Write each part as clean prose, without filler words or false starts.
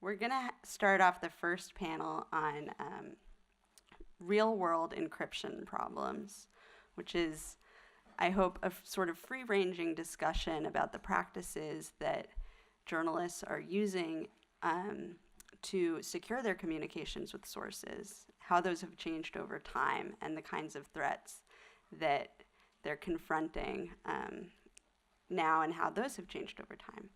We're going to start off the first panel on real-world encryption problems, which is, I hope, a sort of free-ranging discussion about the practices that journalists are using to secure their communications with sources, how those have changed over time, and the kinds of threats that they're confronting now and how those have changed over time.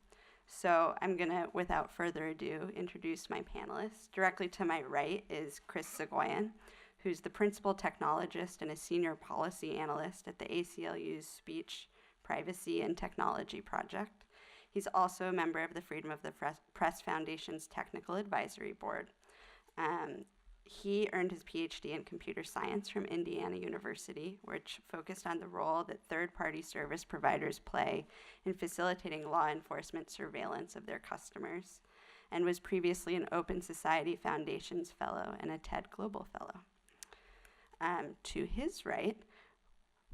So I'm going to, without further ado, introduce my panelists. Directly to my right is Chris Soghoian, who's the principal technologist and a senior policy analyst at the ACLU's Speech, Privacy, and Technology Project. He's also a member of the Freedom of the Press Foundation's Technical Advisory Board. He earned his PhD in computer science from Indiana University, which focused on the role that third-party service providers play in facilitating law enforcement surveillance of their customers, and was previously an Open Society Foundation's Fellow and a TED Global Fellow. To his right,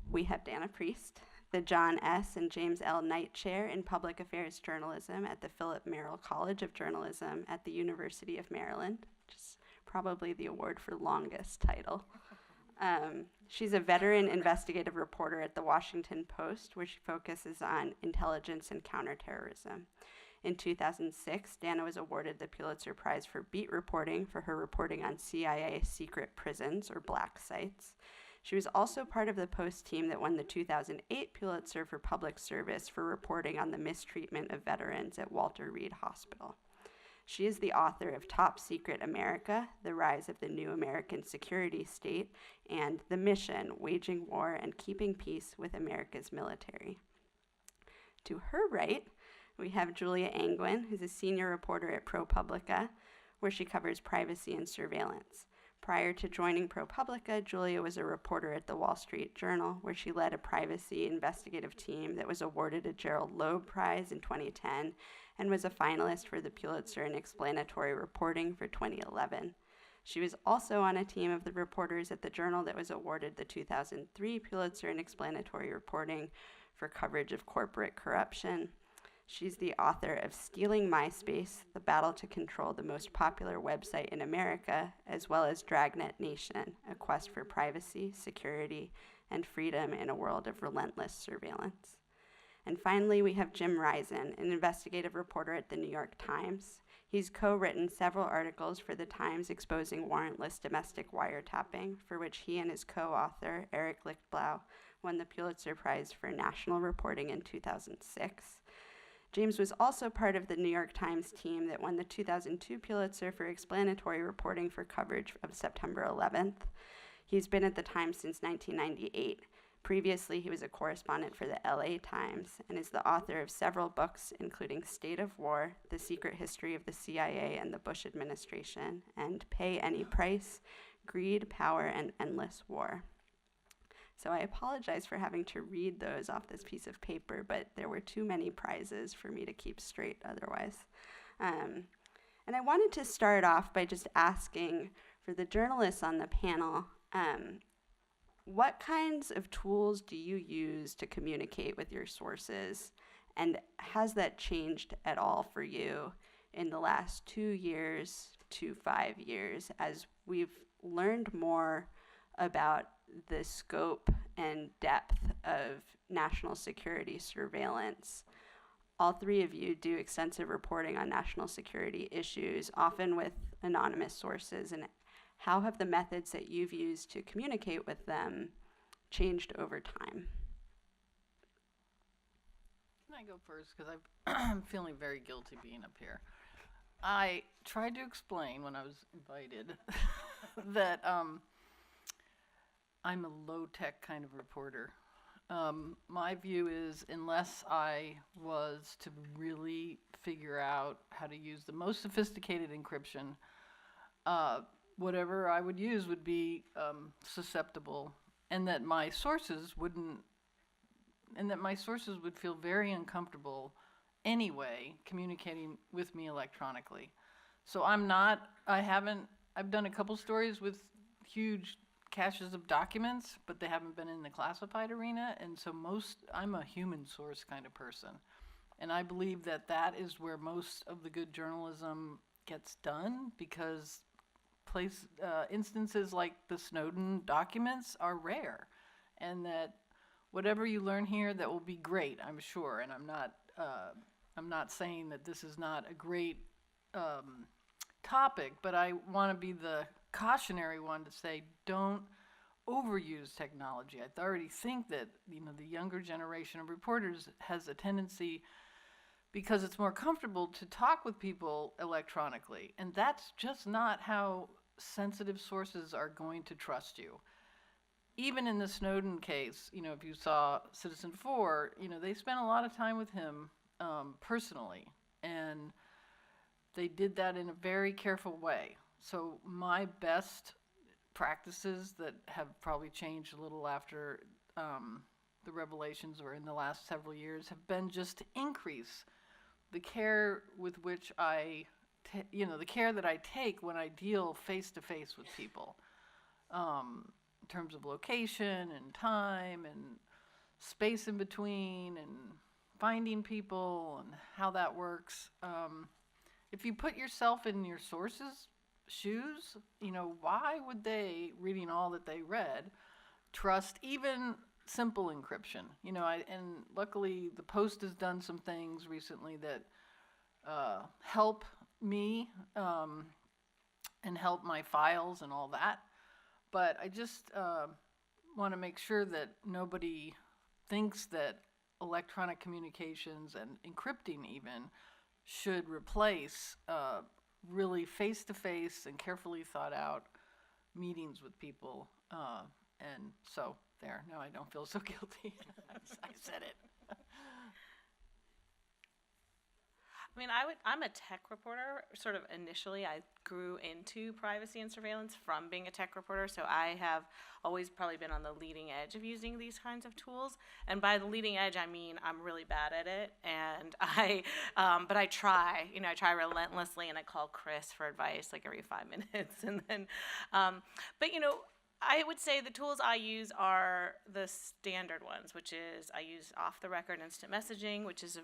we have Dana Priest, the John S. and James L. Knight Chair in Public Affairs Journalism at the Philip Merrill College of Journalism at the University of Maryland, which is probably the award for longest title. She's a veteran investigative reporter at the Washington Post, where she focuses on intelligence and counterterrorism. In 2006, Dana was awarded the Pulitzer Prize for beat reporting for her reporting on CIA secret prisons, or black sites. She was also part of the Post team that won the 2008 Pulitzer for Public Service for reporting on the mistreatment of veterans at Walter Reed Hospital. She is the author of Top Secret America, The Rise of the New American Security State, and The Mission, Waging War and Keeping Peace with America's Military. To her right, we have Julia Angwin, who's a senior reporter at ProPublica, where she covers privacy and surveillance. Prior to joining ProPublica, Julia was a reporter at the Wall Street Journal, where she led a privacy investigative team that was awarded a Gerald Loeb Prize in 2010 and was a finalist for the Pulitzer in Explanatory Reporting for 2011. She was also on a team of the reporters at the Journal that was awarded the 2003 Pulitzer in Explanatory Reporting for coverage of corporate corruption. She's the author of Stealing MySpace, The Battle to Control the Most Popular Website in America, as well as Dragnet Nation, A Quest for Privacy, Security, and Freedom in a World of Relentless Surveillance. And finally, we have Jim Risen, an investigative reporter at the New York Times. He's co-written several articles for the Times exposing warrantless domestic wiretapping, for which he and his co-author, Eric Lichtblau, won the Pulitzer Prize for National Reporting in 2006. James was also part of the New York Times team that won the 2002 Pulitzer for Explanatory Reporting for coverage of September 11th. He's been at the Times since 1998. Previously, he was a correspondent for the LA Times and is the author of several books, including State of War, The Secret History of the CIA and the Bush Administration, and Pay Any Price, Greed, Power, and Endless War. So I apologize for having to read those off this piece of paper, but there were too many prizes for me to keep straight otherwise. And I wanted to start off by just asking for the journalists on the panel, what kinds of tools do you use to communicate with your sources? And has that changed at all for you in the last 2 years to 5 years as we've learned more about the scope and depth of national security surveillance? All three of you do extensive reporting on national security issues, often with anonymous sources. And how have the methods that you've used to communicate with them changed over time? Can I go first? Because I'm feeling very guilty being up here. I tried to explain when I was invited that I'm a low-tech kind of reporter. My view is unless I was to really figure out how to use the most sophisticated encryption, whatever I would use would be susceptible, and that my sources would feel very uncomfortable anyway communicating with me electronically. So I've done a couple stories with huge caches of documents, but they haven't been in the classified arena, and so I'm a human source kind of person. And I believe that is where most of the good journalism gets done, because instances like the Snowden documents are rare, and that whatever you learn here, that will be great, I'm sure. And I'm not saying that this is not a great topic, but I want to be the cautionary one to say, don't overuse technology. I already think that the younger generation of reporters has a tendency, because it's more comfortable, to talk with people electronically, and that's just not how sensitive sources are going to trust you. Even in the Snowden case, if you saw Citizen 4, they spent a lot of time with him personally, and they did that in a very careful way. So my best practices that have probably changed a little after the revelations or in the last several years have been just to increase the care with which the care that I take when I deal face to face with people, in terms of location and time and space in between and finding people and how that works. If you put yourself in your sources' shoes, why would they, reading all that they read, trust even simple encryption? And luckily the Post has done some things recently that help me and help my files and all that. But I just want to make sure that nobody thinks that electronic communications and encrypting even should replace really face-to-face and carefully thought out meetings with people. And so there, now I don't feel so guilty. I said it. I mean, I'm a tech reporter. Sort of initially, I grew into privacy and surveillance from being a tech reporter. So I have always probably been on the leading edge of using these kinds of tools. And by the leading edge, I mean I'm really bad at it. And but I try. I try relentlessly, and I call Chris for advice like every 5 minutes. And then, but I would say the tools I use are the standard ones, which is I use off-the-record instant messaging, which is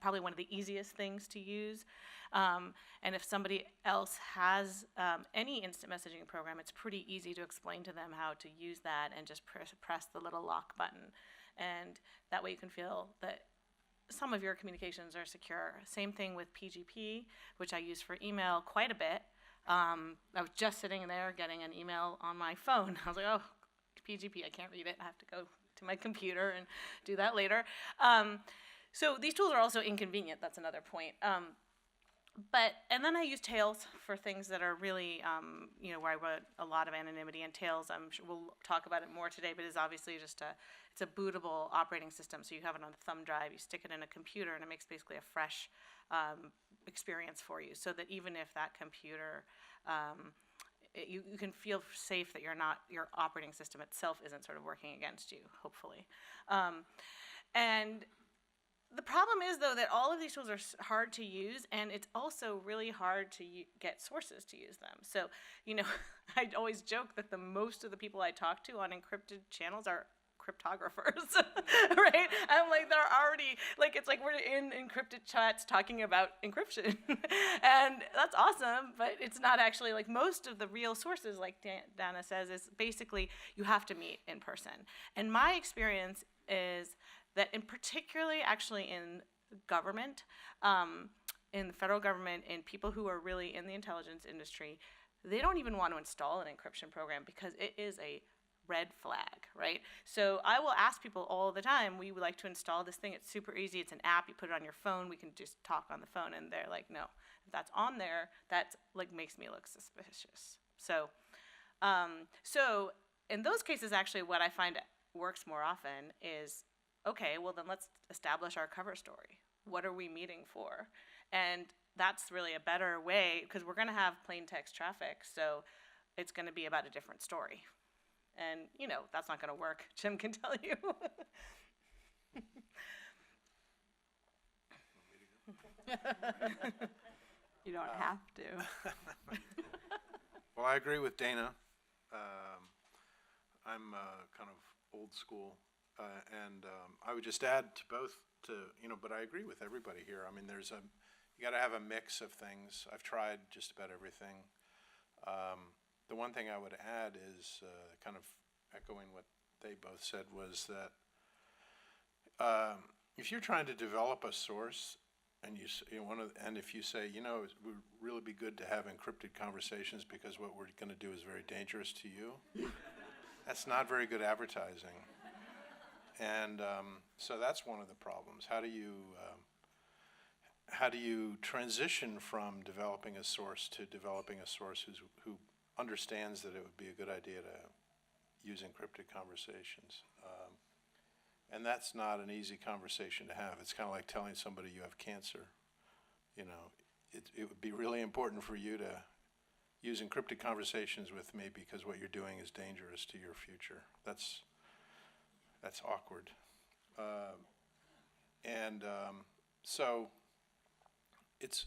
probably one of the easiest things to use. And if somebody else has any instant messaging program, it's pretty easy to explain to them how to use that and just press the little lock button. And that way you can feel that some of your communications are secure. Same thing with PGP, which I use for email quite a bit. I was just sitting there getting an email on my phone. I was like, oh, PGP, I can't read it. I have to go to my computer and do that later. So these tools are also inconvenient. That's another point. And then I use Tails for things that are really, where I want a lot of anonymity. And Tails, I'm sure we'll talk about it more today, but is obviously just it's a bootable operating system. So you have it on a thumb drive, you stick it in a computer, and it makes basically a fresh experience for you. So that even if that computer, you can feel safe that your operating system itself isn't sort of working against you, hopefully. And the problem is, though, that all of these tools are hard to use, and it's also really hard to get sources to use them. So, I always joke that most of the people I talk to on encrypted channels are cryptographers, right? I'm like, they're already, it's like we're in encrypted chats talking about encryption. And that's awesome, but it's not actually, most of the real sources, like Dana says, is basically you have to meet in person. And my experience is that particularly actually in government, in the federal government, and people who are really in the intelligence industry, they don't even want to install an encryption program because it is a red flag, right? So I will ask people all the time, we would like to install this thing. It's super easy. It's an app. You put it on your phone. We can just talk on the phone. And they're like, no, if that's on there, that's makes me look suspicious. So in those cases, actually, what I find works more often is, okay, well then let's establish our cover story. What are we meeting for? And that's really a better way, because we're going to have plain text traffic, so it's going to be about a different story. And, that's not going to work. Jim can tell you. You don't have to. Well, I agree with Dana. I'm kind of old school. And I would just add to both but I agree with everybody here. I mean, you got to have a mix of things. I've tried just about everything. The one thing I would add is kind of echoing what they both said was that if you're trying to develop a source and and if you say, it would really be good to have encrypted conversations because what we're going to do is very dangerous to you, that's not very good advertising. And so that's one of the problems. How do you transition from developing a source to developing a source who understands that it would be a good idea to use encrypted conversations? And that's not an easy conversation to have. It's kind of like telling somebody you have cancer. It would be really important for you to use encrypted conversations with me because what you're doing is dangerous to your future. That's awkward. So it's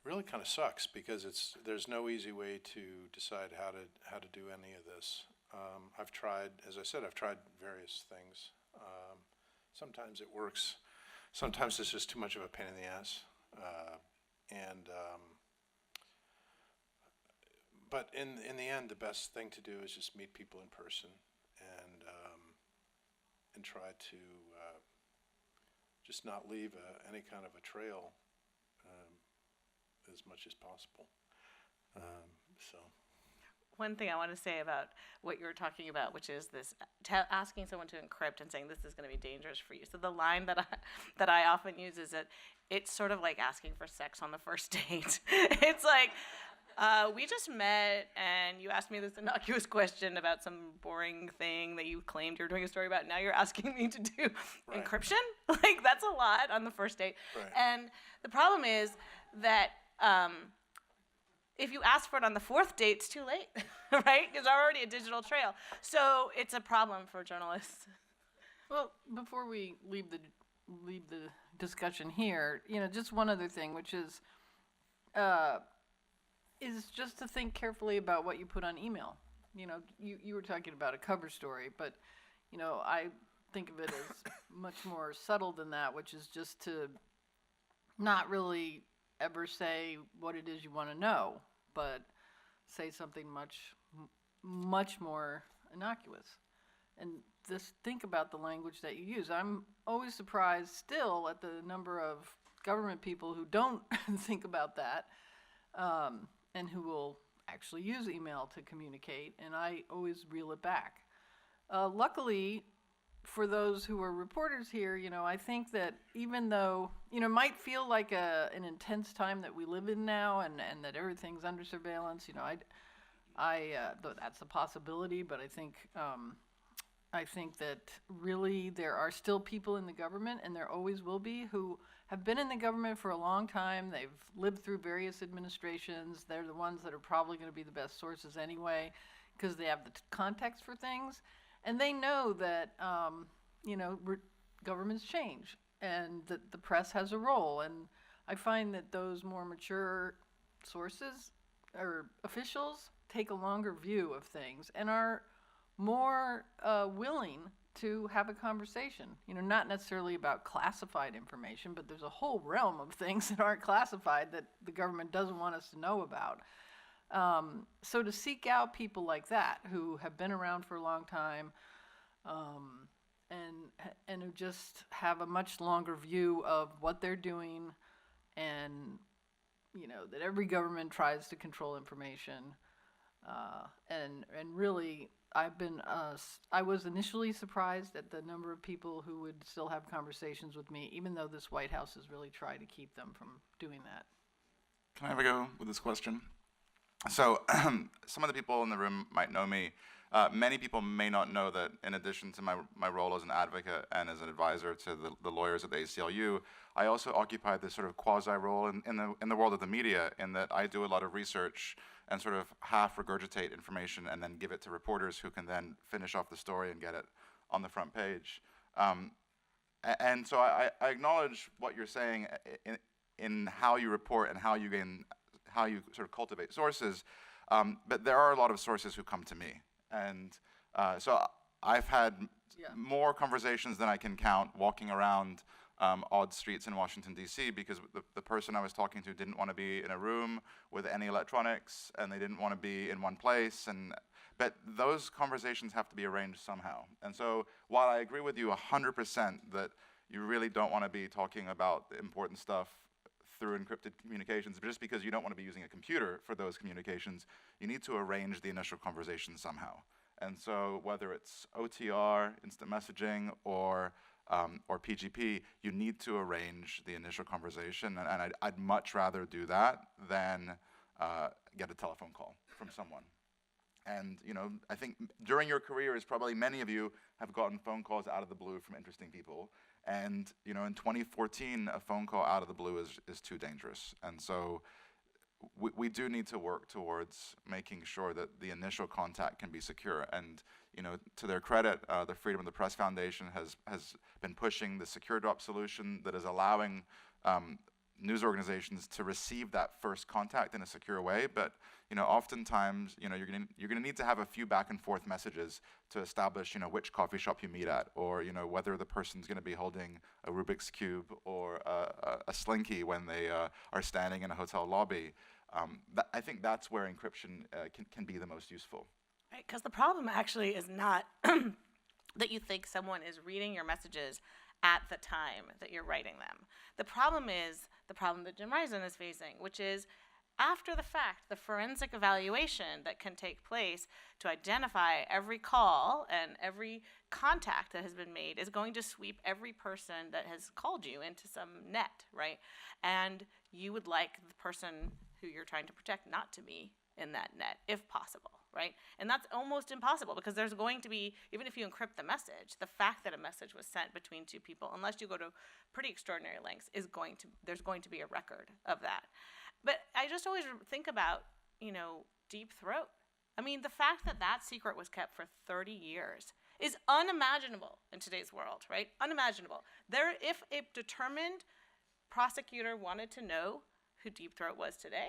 really kind of sucks because there's no easy way to decide how to do any of this. I've tried, as I said, various things. Sometimes it works. Sometimes it's just too much of a pain in the ass. But in the end, the best thing to do is just meet people in person and try to just not leave any kind of a trail as much as possible. So. One thing I want to say about what you were talking about, which is this asking someone to encrypt and saying this is going to be dangerous for you. So the line that I often use is that it's sort of like asking for sex on the first date. It's like, we just met and you asked me this innocuous question about some boring thing that you claimed you were doing a story about. Now you're asking me to do encryption? Like, that's a lot on the first date. Right. And the problem is that if you ask for it on the fourth date, it's too late, right? There's already a digital trail. So it's a problem for journalists. Well, before we leave the discussion here, just one other thing, which is just to think carefully about what you put on email. You were talking about a cover story, but I think of it as much more subtle than that, which is just to not really ever say what it is you want to know, but say something much more innocuous. And just think about the language that you use. I'm always surprised still at the number of government people who don't think about that, and who will actually use email to communicate, and I always reel it back. Luckily, for those who are reporters here, I think that even though, it might feel like an intense time that we live in now and that everything's under surveillance, that's a possibility, but I think that really there are still people in the government, and there always will be, who have been in the government for a long time. They've lived through various administrations. They're the ones that are probably going to be the best sources anyway, because they have the context for things. And they know that, governments change and that the press has a role. And I find that those more mature sources or officials take a longer view of things and are more willing to have a conversation. Not necessarily about classified information, but there's a whole realm of things that aren't classified that the government doesn't want us to know about. So to seek out people like that who have been around for a long time, and who just have a much longer view of what they're doing, and that every government tries to control information, and really I was initially surprised at the number of people who would still have conversations with me, even though this White House has really tried to keep them from doing that. Can I have a go with this question? So some of the people in the room might know me. Many people may not know that in addition to my role as an advocate and as an advisor to the lawyers at the ACLU, I also occupy this sort of quasi-role in the world of the media, in that I do a lot of research and sort of half regurgitate information and then give it to reporters who can then finish off the story and get it on the front page. And so I acknowledge what you're saying in how you report and how you sort of cultivate sources, but there are a lot of sources who come to me. And so I've had more conversations than I can count walking around odd streets in Washington, D.C., because the person I was talking to didn't want to be in a room with any electronics, and they didn't want to be in one place. But those conversations have to be arranged somehow. And so while I agree with you 100% that you really don't want to be talking about important stuff through encrypted communications, but just because you don't want to be using a computer for those communications, you need to arrange the initial conversation somehow. And so whether it's OTR, instant messaging, or PGP, you need to arrange the initial conversation, and I'd much rather do that than get a telephone call from someone. And I think during your careers, probably many of you have gotten phone calls out of the blue from interesting people. And in 2014, a phone call out of the blue is too dangerous. And so we do need to work towards making sure that the initial contact can be secure. And to their credit, the Freedom of the Press Foundation has been pushing the secure drop solution that is allowing news organizations to receive that first contact in a secure way. But oftentimes, you're gonna need to have a few back and forth messages to establish, which coffee shop you meet at, or whether the person's gonna be holding a Rubik's Cube or a Slinky when they are standing in a hotel lobby. I think that's where encryption can be the most useful. Right, because the problem actually is not that you think someone is reading your messages at the time that you're writing them. The problem is the problem that Jim Risen is facing, which is after the fact, the forensic evaluation that can take place to identify every call and every contact that has been made is going to sweep every person that has called you into some net, right? And you would like the person who you're trying to protect not to be in that net, if possible, right? And that's almost impossible because there's going to be, even if you encrypt the message, the fact that a message was sent between two people, unless you go to pretty extraordinary lengths, there's going to be a record of that. But I just always think about, Deep Throat. I mean, the fact that that secret was kept for 30 years is unimaginable in today's world, right? Unimaginable. If a determined prosecutor wanted to know who Deep Throat was today,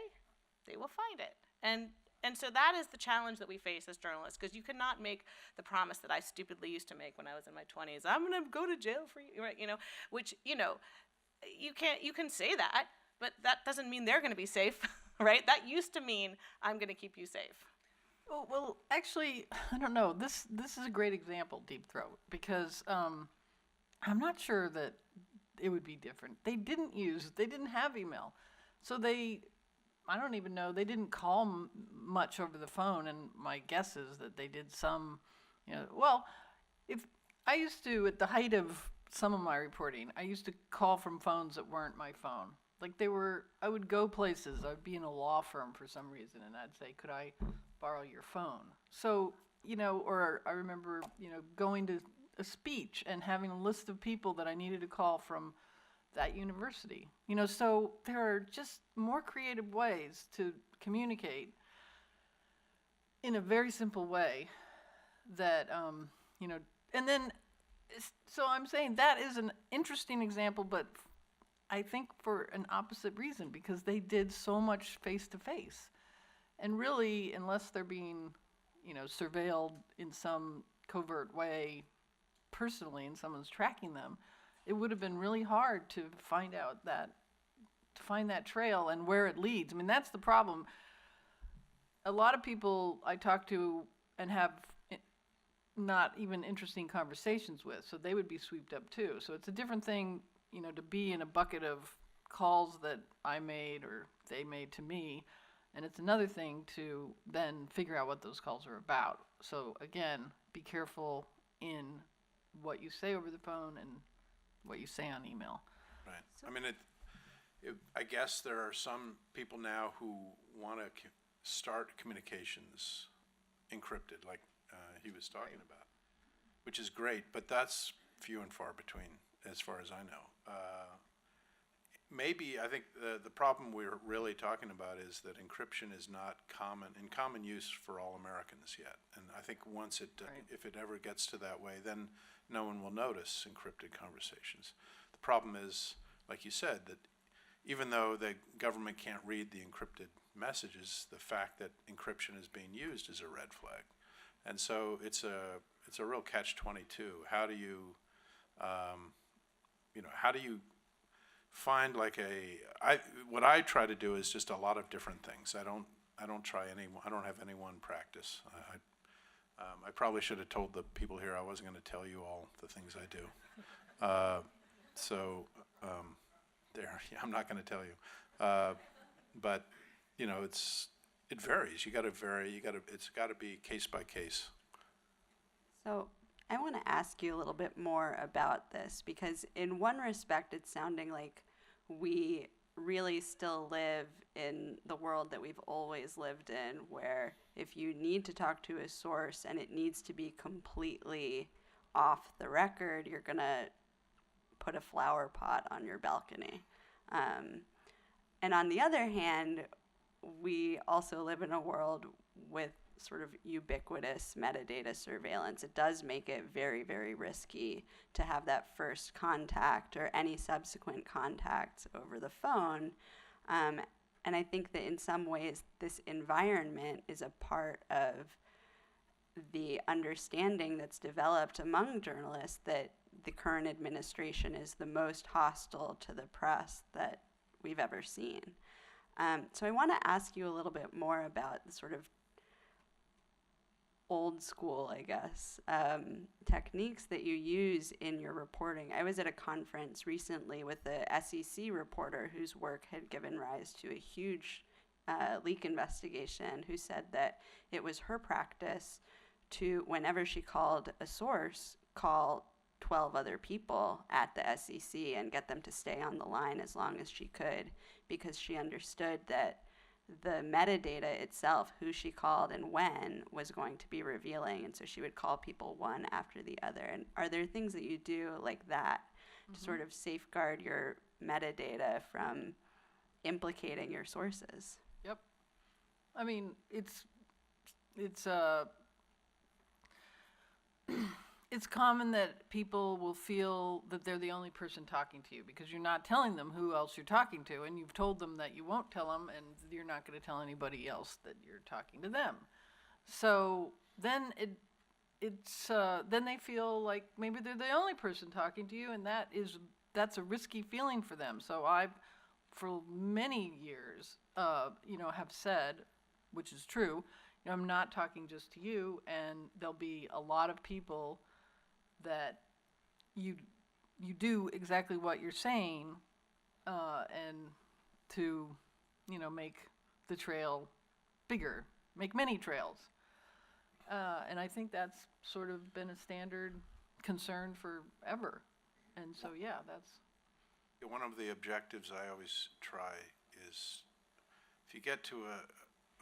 they will find it. And so that is the challenge that we face as journalists, because you cannot make the promise that I stupidly used to make when I was in my 20s. I'm going to go to jail for you, right? Which, you can say that, but that doesn't mean they're going to be safe, right? That used to mean I'm going to keep you safe. Oh, well, actually, I don't know. This is a great example, Deep Throat, because I'm not sure that it would be different. They didn't have email. So I don't even know, they didn't call much over the phone, and my guess is that they did some, if I used to, at the height of some of my reporting, I used to call from phones that weren't my phone. Like I would go places, I would be in a law firm for some reason, and I'd say, could I borrow your phone? So, or I remember, going to a speech and having a list of people that I needed to call from that university. So there are just more creative ways to communicate in a very simple way that, and then, so I'm saying that is an interesting example, but I think for an opposite reason, because they did so much face-to-face. And really, unless they're being, surveilled in some covert way personally and someone's tracking them, it would have been really hard to find that trail and where it leads. I mean, that's the problem. A lot of people I talk to and have not even interesting conversations with, so they would be swept up too. So it's a different thing, to be in a bucket of calls that I made or they made to me, and it's another thing to then figure out what those calls are about. So again, be careful in what you say over the phone and what you say on email. Right. I mean, I guess there are some people now who want to start communications encrypted, like he was talking about, which is great, but that's few and far between, as far as I know. Maybe, I think the problem we're really talking about is that encryption is not in common use for all Americans yet. And I think once if it ever gets to that way, then no one will notice encrypted conversations. The problem is, like you said, that even though the government can't read the encrypted messages, the fact that encryption is being used is a red flag. And so it's a real catch-22. How how do you find like what I try to do is just a lot of different things. I don't have any one practice. I probably should have told the people here I wasn't going to tell you all the things I do. I'm not going to tell you. But you know, it varies. It's got to be case by case. So I want to ask you a little bit more about this, because in one respect it's sounding like we really still live in the world that we've always lived in, where if you need to talk to a source and it needs to be completely off the record, you're going to put a flower pot on your balcony. And on the other hand, we also live in a world with sort of ubiquitous metadata surveillance. It does make it very, very risky to have that first contact or any subsequent contacts over the phone. And I think that in some ways, this environment is a part of the understanding that's developed among journalists that the current administration is the most hostile to the press that we've ever seen. So I want to ask you a little bit more about the sort of old school, I guess, techniques that you use in your reporting. I was at a conference recently with a SEC reporter whose work had given rise to a huge leak investigation, who said that it was her practice to, whenever she called a source, call 12 other people at the SEC and get them to stay on the line as long as she could, because she understood that the metadata itself, who she called and when, was going to be revealing, and so she would call people one after the other. And are there things that you do like that to sort of safeguard your metadata from implicating your sources? Yep. I mean, it's it's common that people will feel that they're the only person talking to you because you're not telling them who else you're talking to, and you've told them that you won't tell them, and you're not going to tell anybody else that you're talking to them. So then then they feel like maybe they're the only person talking to you, and that's a risky feeling for them. So I've, for many years, have said, which is true, I'm not talking just to you, and there'll be a lot of people that you do exactly what you're saying, and to, make the trail bigger, make many trails. And I think that's sort of been a standard concern forever. And so, yeah, that's... One of the objectives I always try is, if you get to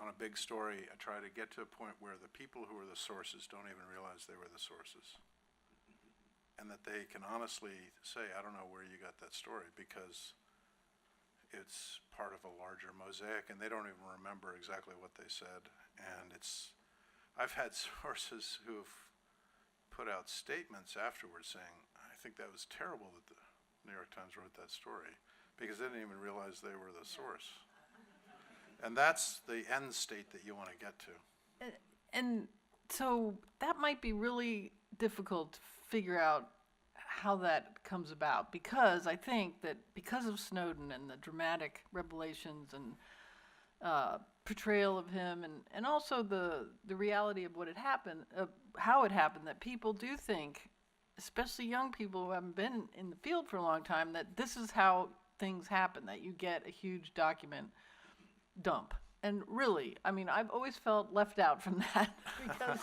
on a big story, I try to get to a point where the people who are the sources don't even realize they were the sources. And that they can honestly say, I don't know where you got that story, because it's part of a larger mosaic, and they don't even remember exactly what they said. And I've had sources who've put out statements afterwards saying, I think that was terrible that the New York Times wrote that story, because they didn't even realize they were the source. And that's the end state that you want to get to. And so that might be really difficult to figure out how that comes about, because I think that because of Snowden and the dramatic revelations and portrayal of him, and also the reality of what had happened, how it happened, that people do think, especially young people who haven't been in the field for a long time, that this is how things happen, that you get a huge document dump. And really, I mean, I've always felt left out from that because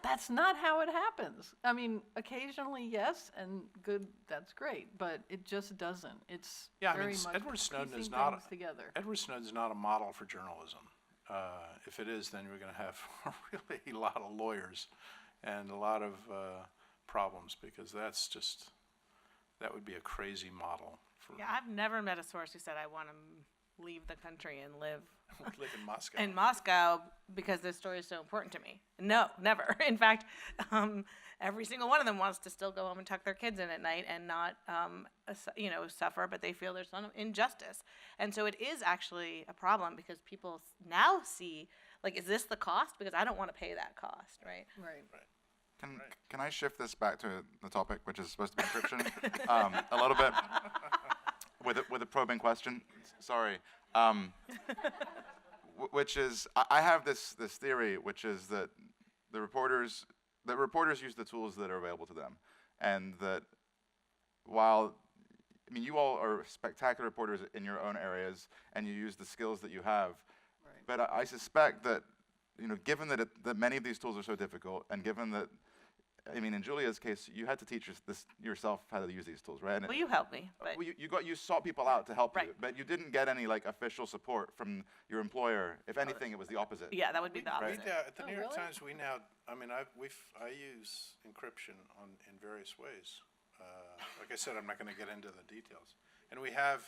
that's not how it happens. I mean, occasionally, yes, and good, that's great, but it just doesn't. It's very much Edward Snowden is piecing not things together. Edward Snowden's not a model for journalism. If it is, then we're going to have a really lot of lawyers and a lot of problems, because that would be a crazy model. Yeah, I've never met a source who said, I want to leave the country and live in Moscow. in Moscow because this story is so important to me. No, never. In fact, every single one of them wants to still go home and tuck their kids in at night and not, suffer, but they feel there's some injustice. And so it is actually a problem, because people now see, like, is this the cost? Because I don't want to pay that cost, right? Right. Can I shift this back to the topic, which is supposed to be encryption, a little bit, with a probing question? Sorry, which is I have this theory, which is that the reporters use the tools that are available to them, and that while I mean you all are spectacular reporters in your own areas, and you use the skills that you have, but I suspect that given that that many of these tools are so difficult, and given that, I mean, in Julia's case, you had to teach this yourself how to use these tools, right? And Well, you helped me, but well, you sought people out to help you, Right. but you didn't get any official support from your employer. If anything, it was the opposite. yeah, that would be the We, opposite. at the Oh, New York really? Times, we now, I mean, I use encryption in various ways. Like I said, I'm not going to get into the details. And we have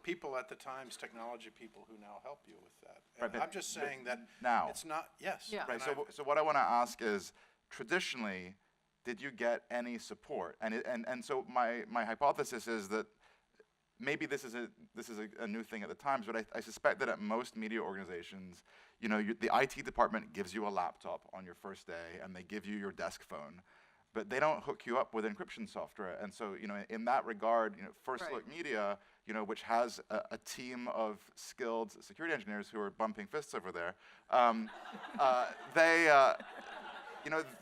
people at the Times, technology people, who now help you with that. And Right, but- I'm just saying that now. it's not, yes. Yeah. Right. and So what I want to ask is, traditionally, did you get any support? And so my hypothesis is that maybe this is a new thing at the Times, but I suspect that at most media organizations, the IT department gives you a laptop on your first day, and they give you your desk phone, but they don't hook you up with encryption software. And so, in that regard, First Right. Look Media, which has a team of skilled security engineers who are bumping fists over there,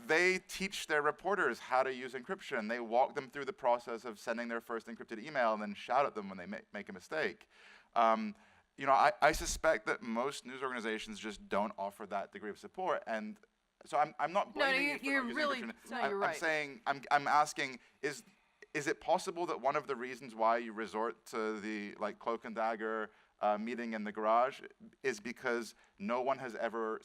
they teach their reporters how to use encryption. They walk them through the process of sending their first encrypted email and then shout at them when they make a mistake. I suspect that most news organizations just don't offer that degree of support, and so I'm not No, blaming you for you're not using really- encryption. no, I'm you're right. saying I'm asking is it possible that one of the reasons why you resort to the cloak and dagger meeting in the garage is because no one has ever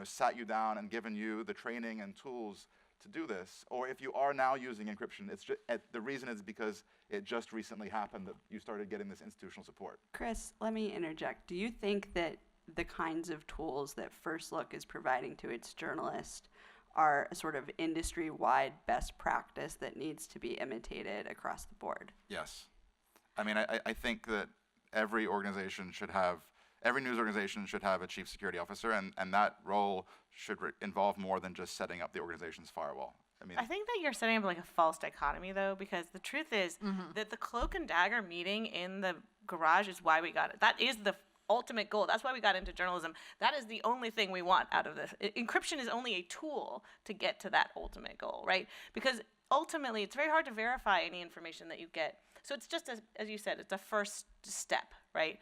sat you down and given you the training and tools to do this? Or if you are now using encryption, it's just the reason is because it just recently happened that you started getting this institutional support. Chris, let me interject. Do you think that the kinds of tools that First Look is providing to its journalists are a sort of industry-wide best practice that needs to be imitated across the board? Yes. I mean, I think that every news organization should have a chief security officer, and that role should involve more than just setting up the organization's firewall. I mean, I think that you're setting up a false dichotomy, though, because the truth is that the cloak and dagger meeting in the garage is why we got it. That is the ultimate goal. That's why we got into journalism. That is the only thing we want out of this. Encryption is only a tool to get to that ultimate goal, right? Because ultimately, it's very hard to verify any information that you get. So it's just, as you said, it's a first step, right?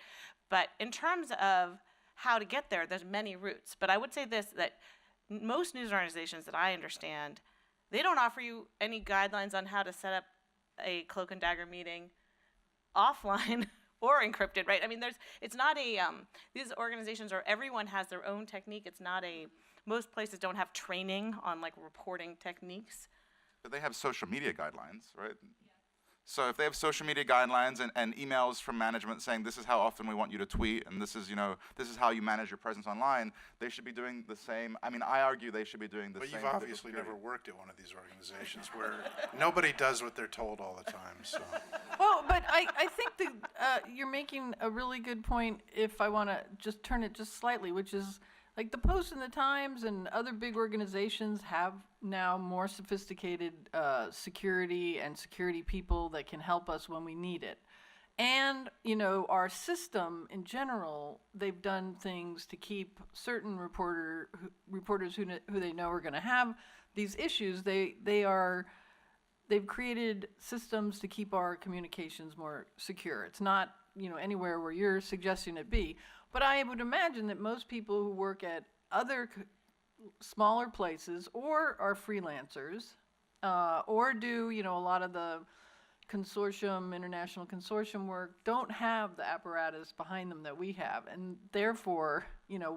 But in terms of how to get there, there's many routes. But I would say this, that most news organizations that I understand, they don't offer you any guidelines on how to set up a cloak and dagger meeting offline or encrypted, right? I mean, it's not these organizations, or everyone has their own technique. It's not most places don't have training on reporting techniques. but they have social media guidelines, right? So if they have social media guidelines and emails from management saying this is how often we want you to tweet, and this is how you manage your presence online, they should be doing the same. I mean, I argue they should be doing the But same. you've obviously never worked at one of these organizations where nobody does what they're told all the time, so. Well, but I think that you're making a really good point, if I want to just turn it just slightly, which is the Post and the Times and other big organizations have now more sophisticated security and security people that can help us when we need it. And, our system in general, they've done things to keep certain reporters who they know are going to have these issues. They've created systems to keep our communications more secure. It's not, anywhere where you're suggesting it be. But I would imagine that most people who work at other smaller places or are freelancers or do, a lot of the international consortium work, don't have the apparatus behind them that we have. And therefore,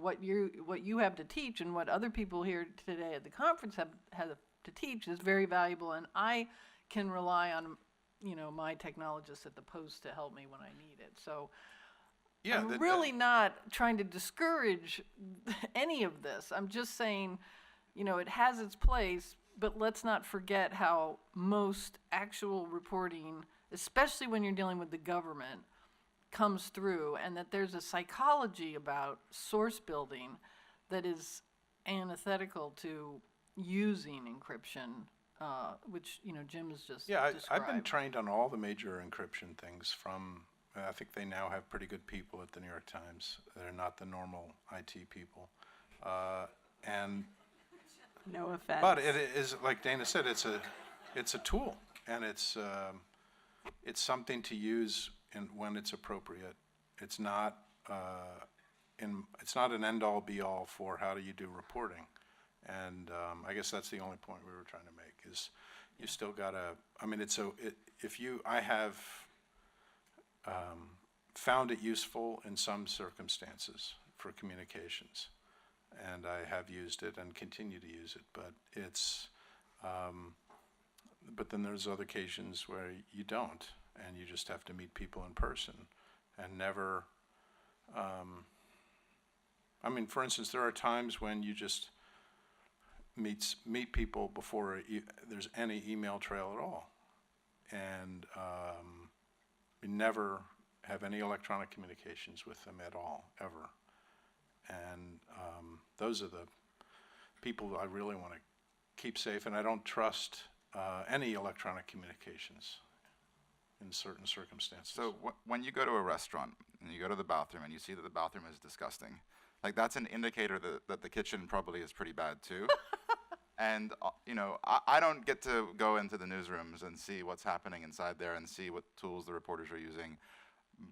what you have to teach and what other people here today at the conference have to teach is very valuable, and I can rely on my technologists at the Post to help me when I need it. So Yeah, I'm really not trying to discourage any of this. I'm just saying, it has its place, but let's not forget how most actual reporting, especially when you're dealing with the government, comes through, and that there's a psychology about source building that is antithetical to using encryption, which, Jim has just Yeah, described. I've been trained on all the major encryption things from, I think they now have pretty good people at the New York Times. They're not the normal IT people. And No offense. but it is, like Dana said, it's a tool, and it's something to use when it's appropriate. It's not an end-all be-all for how do you do reporting. And I guess that's the only point we were trying to make, is you still gotta, I have found it useful in some circumstances for communications, and I have used it and continue to use it, but but then there's other occasions where you don't, and you just have to meet people in person, and never, for instance, there are times when you just meet people before there's any email trail at all, and we never have any electronic communications with them at all, ever. And those are the people I really want to keep safe, and I don't trust any electronic communications in certain circumstances. So when you go to a restaurant and you go to the bathroom and you see that the bathroom is disgusting, like that's an indicator that the kitchen probably is pretty bad too. And I don't get to go into the newsrooms and see what's happening inside there and see what tools the reporters are using.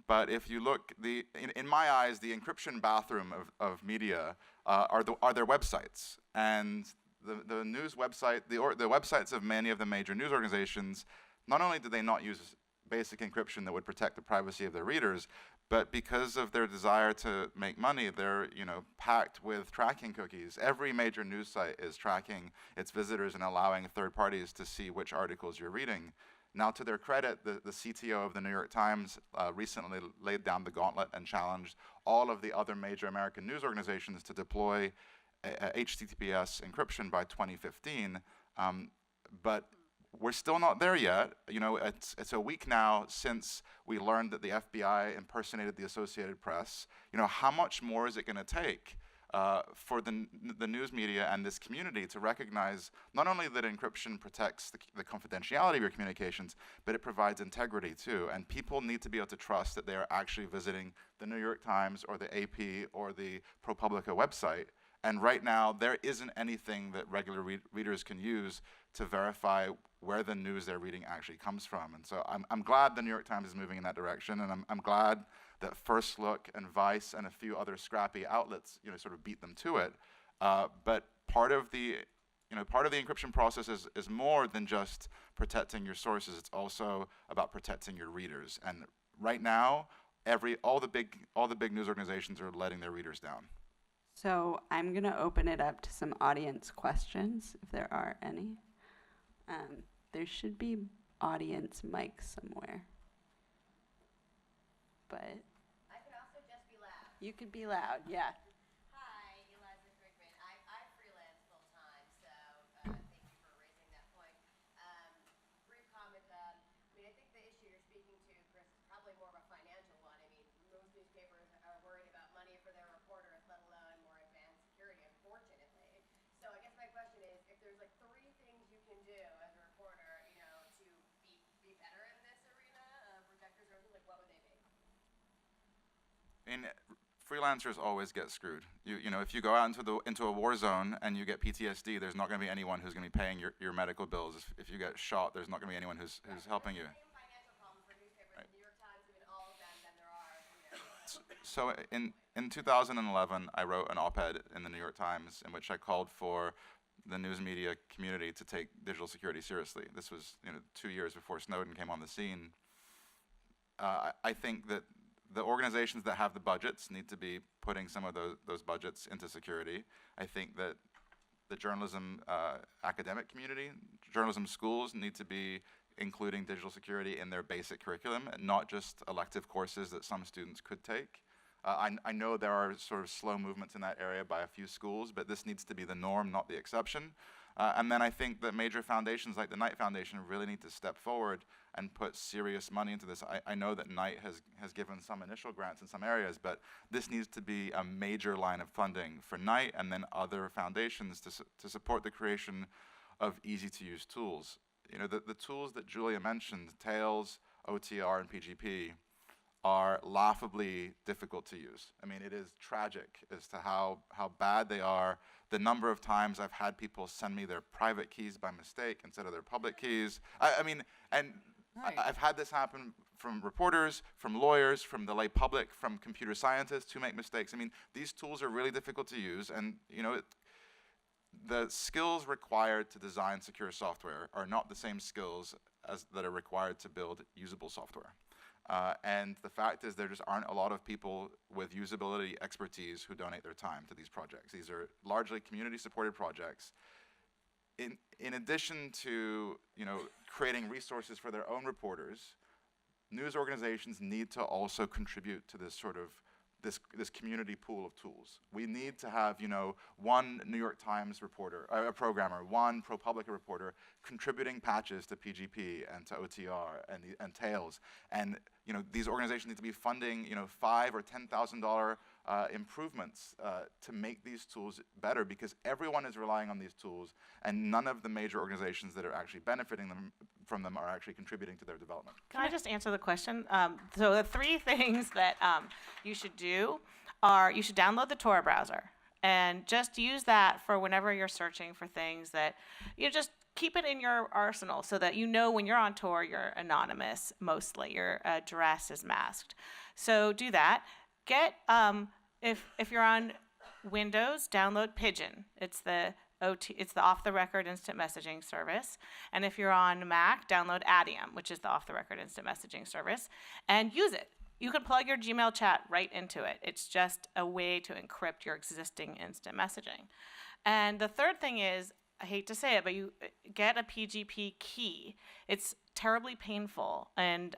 But if you look, in my eyes, the encryption bathroom of media are their websites. And the news website, the websites of many of the major news organizations, not only do they not use basic encryption that would protect the privacy of their readers, but because of their desire to make money, they're packed with tracking cookies. Every major news site is tracking its visitors and allowing third parties to see which articles you're reading. Now, to their credit, the CTO of the New York Times recently laid down the gauntlet and challenged all of the other major American news organizations to deploy HTTPS encryption by 2015. But we're still not there yet. It's a week now since we learned that the FBI impersonated the Associated Press. How much more is it going to take for the news media and this community to recognize not only that encryption protects the confidentiality of your communications, but it provides integrity too. And people need to be able to trust that they are actually visiting the New York Times or the AP or the ProPublica website. And right now, there isn't anything that regular readers can use to verify where the news they're reading actually comes from. And so I'm glad the New York Times is moving in that direction, and I'm glad that First Look and Vice and a few other scrappy outlets, sort of beat them to it. But part of the encryption process is more than just protecting your sources. It's also about protecting your readers. And right now, all the big news organizations are letting their readers down. So I'm going to open it up to some audience questions, if there are any. There should be audience mics somewhere. But I could also just be loud. you could be loud, yeah. Hi, Eliza Grigman. I freelance full time, so thank you for raising that point. Brief comment. I think the issue you're speaking to, Chris, is probably more of a financial one. Most newspapers are worried about money for their reporters, let alone more advanced security, unfortunately. So I guess my question is, if there's like 3 things you can do as a reporter, to be better in this arena, protect your sources, like what would they be? Freelancers always get screwed. If you go out into a war zone and you get PTSD, there's not going to be anyone who's going to be paying your medical bills. If you get shot, there's not going to be anyone who's helping you. Same financial problem for newspapers, the New York Times, even all of them, than there are. So in 2011, I wrote an op-ed in the New York Times in which I called for the news media community to take digital security seriously. This was 2 years before Snowden came on the scene. I think that the organizations that have the budgets need to be putting some of those budgets into security. I think that the journalism academic community, journalism schools need to be including digital security in their basic curriculum, and not just elective courses that some students could take. I know there are sort of slow movements in that area by a few schools, but this needs to be the norm, not the exception. And then I think that major foundations like the Knight Foundation really need to step forward and put serious money into this. I know that Knight has given some initial grants in some areas, but this needs to be a major line of funding for Knight and then other foundations to support the creation of easy-to-use tools. You know, the tools that Julia mentioned, Tails, OTR, and PGP, are laughably difficult to use. I mean, it is tragic as to how bad they are. The number of times I've had people send me their private keys by mistake instead of their public keys. I mean, and Right. I've had this happen from reporters, from lawyers, from the lay public, from computer scientists who make mistakes. I mean, these tools are really difficult to use, and you know, the skills required to design secure software are not the same skills as that are required to build usable software. And the fact is there just aren't a lot of people with usability expertise who donate their time to these projects. These are largely community-supported projects. In addition to, you know, creating resources for their own reporters, news organizations need to also contribute to this sort of this community pool of tools. We need to have, you know, one New York Times reporter, a programmer, one ProPublica reporter contributing patches to PGP and to OTR and Tails. And, you know, these organizations need to be funding, you know, $5,000 or $10,000 improvements to make these tools better, because everyone is relying on these tools, and none of the major organizations that are actually benefiting from them are actually contributing to their development. Can I just answer the question? So the three things that you should do are you should download the Tor browser and just use that for whenever you're searching for things that you just keep it in your arsenal so that you know when you're on Tor you're anonymous mostly. Your address is masked. So do that. Get if you're on Windows, download Pigeon. It's the off-the-record instant messaging service. And if you're on Mac, download Adium, which is the off-the-record instant messaging service, and use it. You can plug your Gmail chat right into it. It's just a way to encrypt your existing instant messaging. And the third thing is, I hate to say it, but you get a PGP key. It's terribly painful, and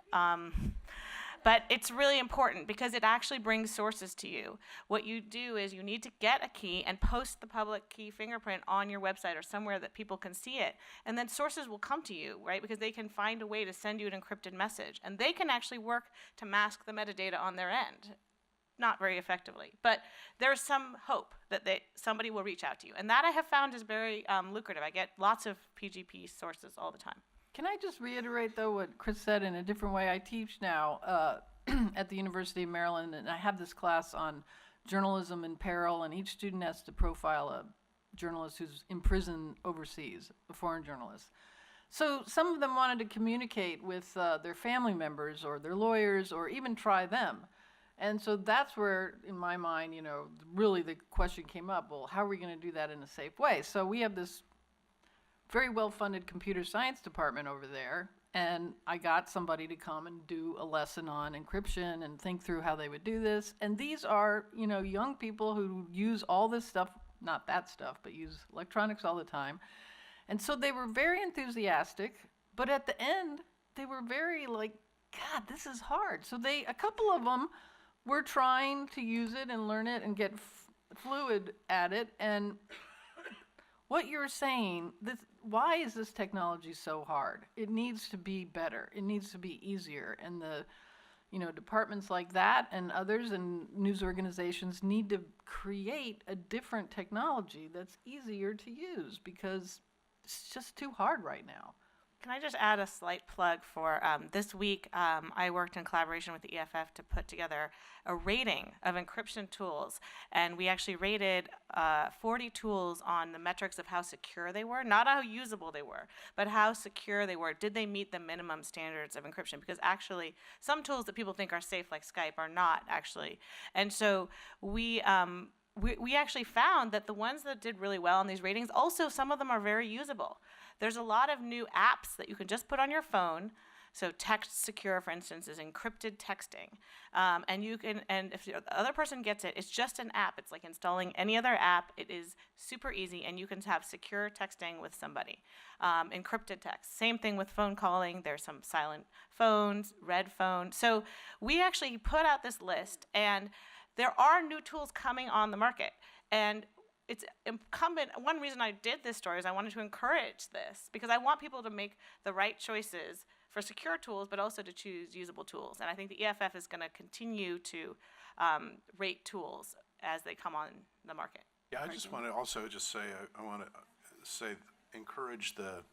but it's really important because it actually brings sources to you. What you do is you need to get a key and post the public key fingerprint on your website or somewhere that people can see it. And then sources will come to you, right? Because they can find a way to send you an encrypted message. And they can actually work to mask the metadata on their end. Not very effectively. But there's some hope that somebody will reach out to you. And that I have found is very lucrative. I get lots of PGP sources all the time. Can I just reiterate, though, what Chris said in a different way? I teach now at the University of Maryland, and I have this class on journalism in peril, and each student has to profile a journalist who's imprisoned overseas, a foreign journalist. So some of them wanted to communicate with their family members or their lawyers or even try them. And so that's where, in my mind, you know, really the question came up, well, how are we going to do that in a safe way? So we have this very well-funded computer science department over there, and I got somebody to come and do a lesson on encryption and think through how they would do this. And these are, you know, young people who use all this stuff, not that stuff, but use electronics all the time. And so they were very enthusiastic, but at the end, they were very like, God, this is hard. So a couple of them were trying to use it and learn it and get fluid at it. And what you're saying, why is this technology so hard? It needs to be better. It needs to be easier. And the, you know, departments like that and others and news organizations need to create a different technology that's easier to use because it's just too hard right now. Can I just add a slight plug for this week? I worked in collaboration with the EFF to put together a rating of encryption tools, and we actually rated 40 tools on the metrics of how secure they were, not how usable they were, but how secure they were. Did they meet the minimum standards of encryption? Because actually, some tools that people think are safe, like Skype, are not actually. And so we actually found that the ones that did really well on these ratings, also some of them are very usable. There's a lot of new apps that you can just put on your phone. So Text Secure, for instance, is encrypted texting. And if the other person gets it, it's just an app. It's like installing any other app. It is super easy, and you can have secure texting with somebody. Encrypted text. Same thing with phone calling. There's some silent phones, red phone. So we actually put out this list, and there are new tools coming on the market. And it's incumbent, one reason I did this story is I wanted to encourage this because I want people to make the right choices for secure tools, but also to choose usable tools. And I think the EFF is going to continue to rate tools as they come on the market. Yeah, I just want to also just say, I want to say, encourage the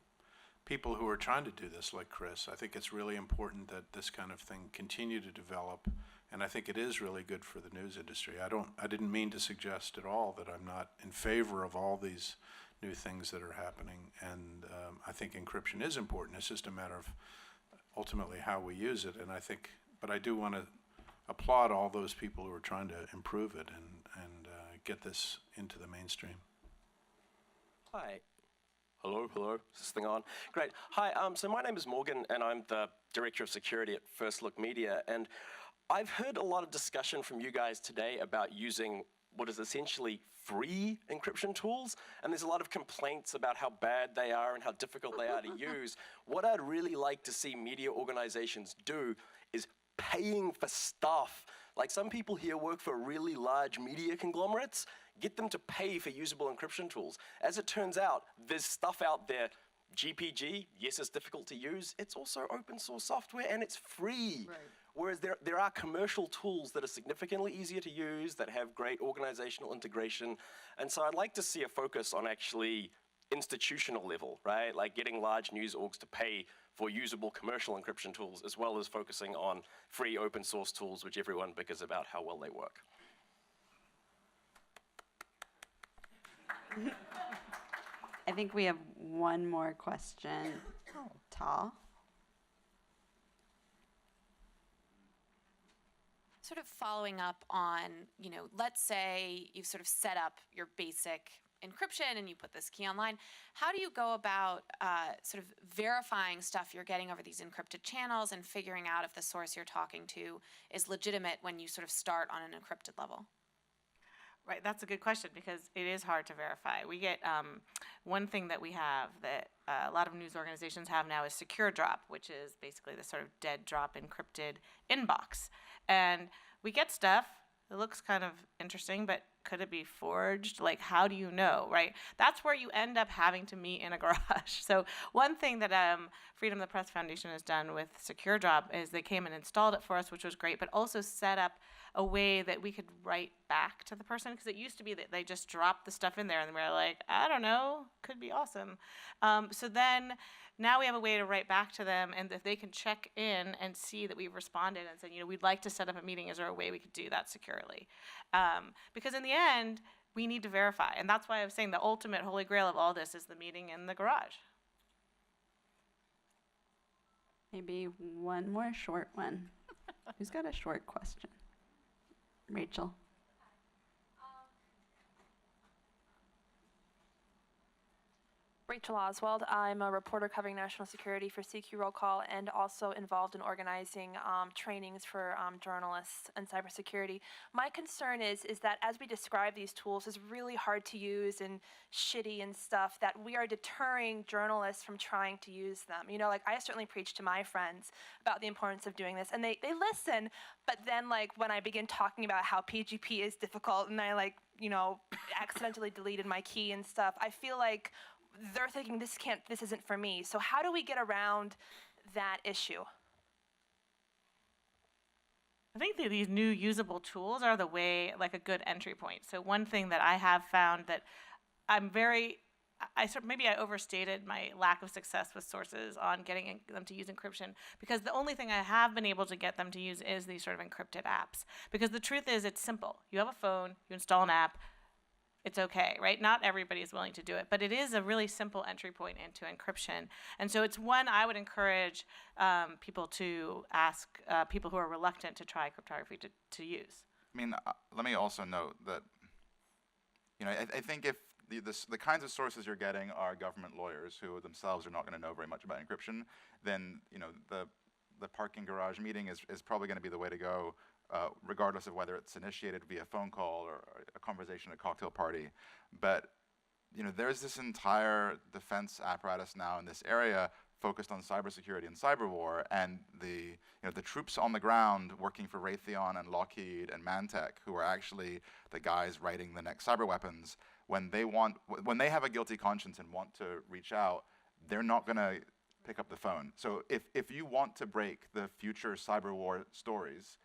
people who are trying to do this, like Chris. I think it's really important that this kind of thing continue to develop, and I think it is really good for the news industry. I didn't mean to suggest at all that I'm not in favor of all these new things that are happening, and I think encryption is important. It's just a matter of ultimately how we use it, and but I do want to applaud all those people who are trying to improve it and get this into the mainstream. Hi. Hello. Is this thing on? Great. Hi, so my name is Morgan, and I'm the Director of Security at First Look Media, and I've heard a lot of discussion from you guys today about using what is essentially free encryption tools, and there's a lot of complaints about how bad they are and how difficult they are to use. What I'd really like to see media organizations do is paying for stuff. Like, some people here work for really large media conglomerates. Get them to pay for usable encryption tools. As it turns out, there's stuff out there. GPG, yes, it's difficult to use. It's also open source software, and it's free. Right. Whereas there are commercial tools that are significantly easier to use, that have great organizational integration. And so I'd like to see a focus on actually institutional level, right? Like getting large news orgs to pay for usable commercial encryption tools, as well as focusing on free open source tools, which everyone bickers about how well they work. I think we have one more question. Tal? Sort of following up on, let's say you've sort of set up your basic encryption and you put this key online. How do you go about sort of verifying stuff you're getting over these encrypted channels and figuring out if the source you're talking to is legitimate when you sort of start on an encrypted level? Right, that's a good question because it is hard to verify. We get one thing that we have that a lot of news organizations have now is secure drop, which is basically the sort of dead drop encrypted inbox. And we get stuff that looks kind of interesting, but could it be forged? Like, how do you know, right? That's where you end up having to meet in a garage. So one thing that Freedom of the Press Foundation has done with Secure Drop is they came and installed it for us, which was great, but also set up a way that we could write back to the person, because it used to be that they just dropped the stuff in there and we were like, I don't know, could be awesome. So then now we have a way to write back to them, and if they can check in and see that we've responded and said, we'd like to set up a meeting, is there a way we could do that securely? Because in the end, we need to verify, and that's why I was saying the ultimate holy grail of all this is the meeting in the garage. Maybe one more short one. Who's got a short question? Rachel. Rachel Oswald. I'm a reporter covering national security for CQ Roll Call and also involved in organizing trainings for journalists and cybersecurity. My concern is that as we describe these tools as really hard to use and shitty and stuff, that we are deterring journalists from trying to use them. I certainly preach to my friends about the importance of doing this, and they listen, but then when I begin talking about how PGP is difficult and I accidentally deleted my key and stuff, I feel like they're thinking this isn't for me. So how do we get around that issue? I think that these new usable tools are the way, a good entry point. So one thing that I have found that maybe I overstated my lack of success with sources on getting them to use encryption, because the only thing I have been able to get them to use is these sort of encrypted apps. Because the truth is, it's simple. You have a phone, you install an app, it's okay, right? Not everybody is willing to do it, but it is a really simple entry point into encryption. And so it's one I would encourage people to ask people who are reluctant to try cryptography to use. Let me also note that, I think if the kinds of sources you're getting are government lawyers who themselves are not going to know very much about encryption, then, the parking garage meeting is probably going to be the way to go. Regardless of whether it's initiated via phone call or a conversation at a cocktail party. But, there's this entire defense apparatus now in this area focused on cybersecurity and cyber war, and the troops on the ground working for Raytheon and Lockheed and Mantech, who are actually the guys writing the next cyber weapons, when they have a guilty conscience and want to reach out, they're not going to pick up the phone. So if you want to break the future cyber war stories,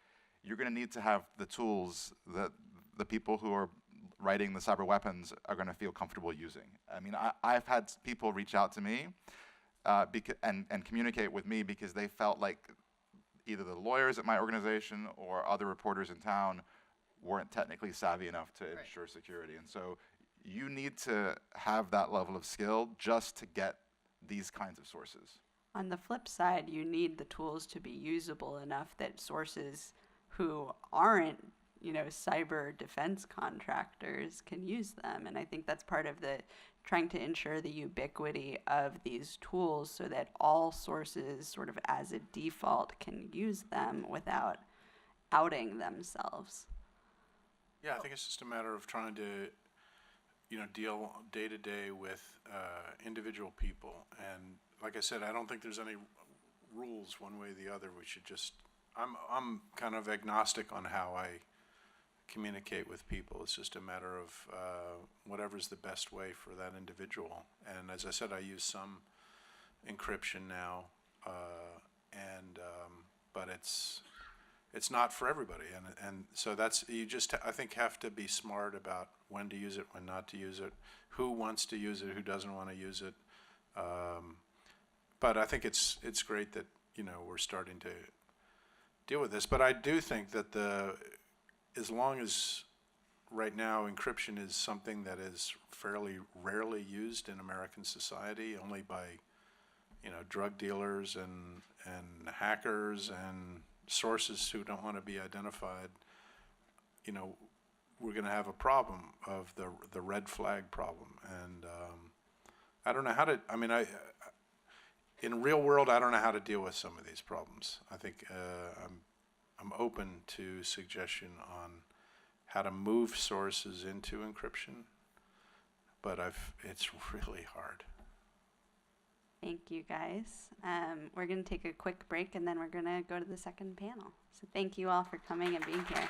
you're going to need to have the tools that the people who are writing the cyber weapons are going to feel comfortable using. I mean, I've had people reach out to me and communicate with me because they felt like either the lawyers at my organization or other reporters in town weren't technically savvy enough to ensure security. And so you need to have that level of skill just to get these kinds of sources. On the flip side, you need the tools to be usable enough that sources who aren't, cyber defense contractors can use them. And I think that's part of the trying to ensure the ubiquity of these tools so that all sources sort of as a default can use them without outing themselves. Yeah, I think it's just a matter of trying to, deal day to day with individual people. And like I said, I don't think there's any rules one way or the other. We should just, I'm kind of agnostic on how I communicate with people. It's just a matter of whatever's the best way for that individual. And as I said, I use some encryption now, but it's not for everybody, and so that's, you just, I think, have to be smart about when to use it, when not to use it, who wants to use it, who doesn't want to use it. But I think it's great that we're starting to deal with this. But I do think that as long as right now encryption is something that is fairly rarely used in American society, only by drug dealers and hackers and sources who don't want to be identified, we're going to have a problem of the red flag problem. And I don't know how to, in real world, I don't know how to deal with some of these problems. I think I'm open to suggestion on how to move sources into encryption, but it's really hard. Thank you, guys. We're going to take a quick break, and then we're going to go to the second panel. So thank you all for coming and being here.